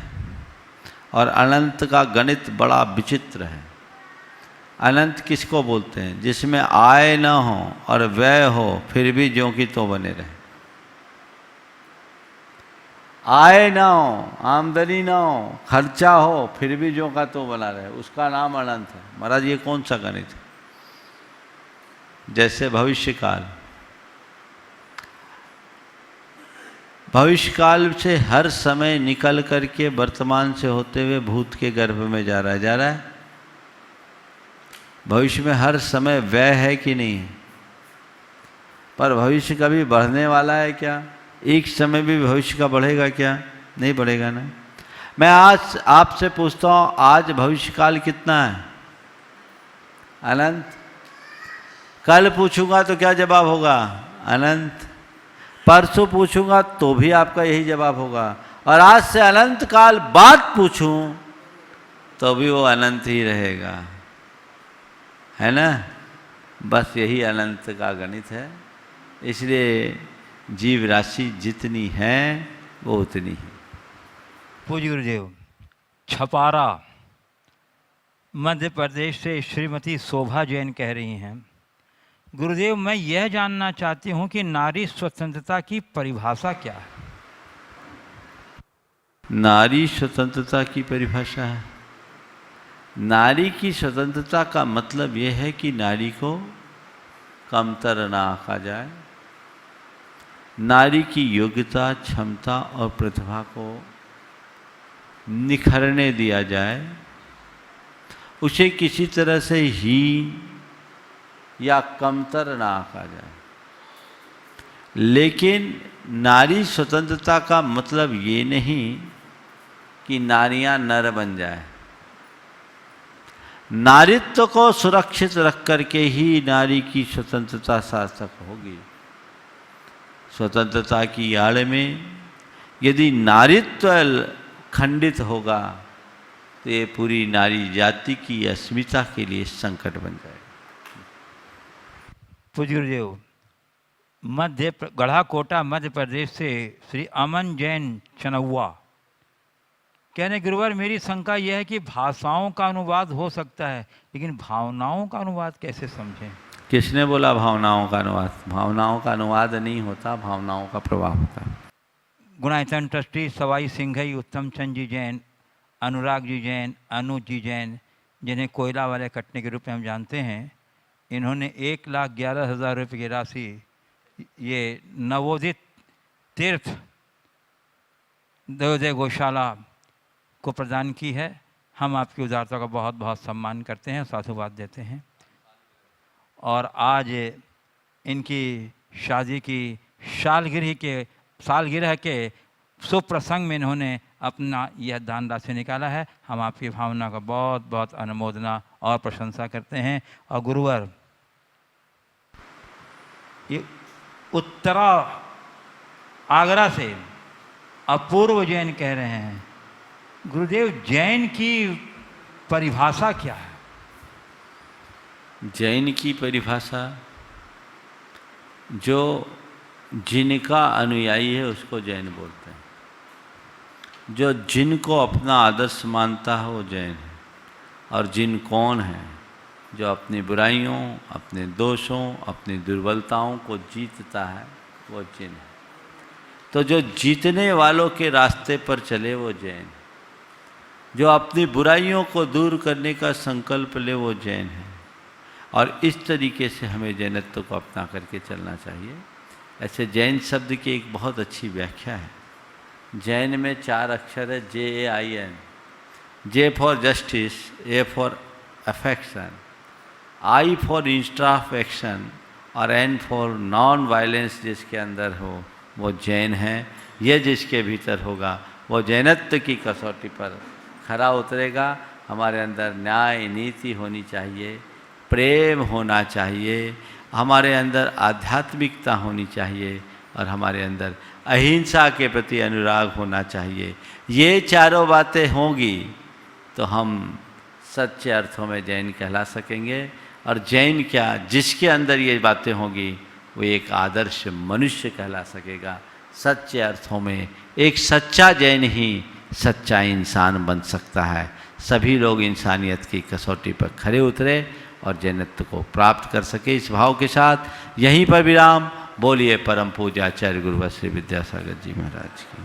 और अनंत का गणित बड़ा विचित्र है। अनंत किसको बोलते हैं? जिसमें आय न हो और व्यय हो फिर भी ज्यों की त्यों बने रहे। आय ना हो, आमदनी ना हो, खर्चा हो फिर भी ज्यों का त्यों बना रहे, उसका नाम अनंत है। महाराज, ये कौन सा गणित है? जैसे भविष्यकाल, भविष्यकाल से हर समय निकल करके वर्तमान से होते हुए भूत के गर्भ में जा रहा है। भविष्य में हर समय व्यय है कि नहीं है? पर भविष्य कभी बढ़ने वाला है क्या? एक समय भी भविष्य का बढ़ेगा क्या? नहीं बढ़ेगा ना। मैं आज आपसे पूछता हूँ, आज भविष्य काल कितना है? अनंत। कल पूछूंगा तो क्या जवाब होगा? अनंत। परसों पूछूंगा तो भी आपका यही जवाब होगा, और आज से अनंत काल बाद पूछूं तो भी वो अनंत ही रहेगा, है ना। बस यही अनंत का गणित है। इसलिए जीव राशि जितनी है वो उतनी ही। पूज्य गुरुदेव, छपारा मध्य प्रदेश से श्रीमती शोभा जैन कह रही हैं, गुरुदेव मैं यह जानना चाहती हूँ कि नारी स्वतंत्रता की परिभाषा क्या है? नारी स्वतंत्रता की परिभाषा है, नारी की स्वतंत्रता का मतलब यह है कि नारी को कमतर ना आंका जाए, नारी की योग्यता, क्षमता और प्रतिभा को निखरने दिया जाए, उसे किसी तरह से हीन या कमतर ना आंका जाए। लेकिन नारी स्वतंत्रता का मतलब ये नहीं कि नारियां नर बन जाए। नारित्व को सुरक्षित रख करके ही नारी की स्वतंत्रता सार्थक होगी। स्वतंत्रता की आड़ में यदि नारित्व खंडित होगा तो ये पूरी नारी जाति की अस्मिता के लिए संकट बन जाएगा। पूज्य गुरुदेव, गढ़ाकोटा मध्य प्रदेश से श्री अमन जैन चनौआ कहने, गुरुवर मेरी शंका यह है कि भाषाओं का अनुवाद हो सकता है, लेकिन भावनाओं का अनुवाद कैसे समझें? किसने बोला भावनाओं का अनुवाद? भावनाओं का अनुवाद नहीं होता, भावनाओं का प्रभाव होता है। गुणायतन ट्रस्टी सवाई सिंघई उत्तम चंद जी जैन, अनुराग जी जैन, अनुज जी जैन, जिन्हें कोयला वाले कटने के रूप में हम जानते हैं, इन्होंने 1,11,000 रुपये की राशि ये नवोदित तीर्थ देवोदय गौशाला को प्रदान की है। हम आपकी उदारता का बहुत बहुत सम्मान करते हैं, साधुवाद देते हैं। और आज इनकी शादी की सालगिरह के शुभ प्रसंग में इन्होंने अपना यह दान राशि निकाला है। हम आपकी भावना का बहुत बहुत अनुमोदना और प्रशंसा करते हैं। और गुरुवर, ये उत्तरा आगरा से अपूर्व जैन कह रहे हैं, गुरुदेव जैन की परिभाषा क्या है? जैन की परिभाषा, जो जिनका अनुयायी है उसको जैन बोलते हैं। जो जिनको अपना आदर्श मानता है वो जैन है। और जिन कौन है? जो अपनी बुराइयों, अपने दोषों, अपनी दुर्बलताओं को जीतता है वो जिन है। तो जो जीतने वालों के रास्ते पर चले वो जैन है। जो अपनी बुराइयों को दूर करने का संकल्प ले वो जैन है। और इस तरीके से हमें जैनत्व को अपना करके चलना चाहिए। ऐसे जैन शब्द की एक बहुत अच्छी व्याख्या है। जैन में 4 अक्षर है, JAIN। J for justice, A for affection, I for इंस्ट्राफेक्शन और N फॉर नॉन वायलेंस जिसके अंदर हो वो जैन है। ये जिसके भीतर होगा वो जैनत्व की कसौटी पर खरा उतरेगा। हमारे अंदर न्याय नीति होनी चाहिए, प्रेम होना चाहिए, हमारे अंदर आध्यात्मिकता होनी चाहिए और हमारे अंदर अहिंसा के प्रति अनुराग होना चाहिए। ये चारों बातें होंगी तो हम सच्चे अर्थों में जैन कहला सकेंगे। और जैन क्या, जिसके अंदर ये बातें होंगी वो एक आदर्श मनुष्य कहला सकेगा। सच्चे अर्थों में एक सच्चा जैन ही सच्चा इंसान बन सकता है। सभी लोग इंसानियत की कसौटी पर खरे उतरे और जैनत्व को प्राप्त कर सके। इस भाव के साथ यहीं पर विराम। बोलिए परम पूज्य आचार्य गुरुवर श्री विद्यासागर जी महाराज की।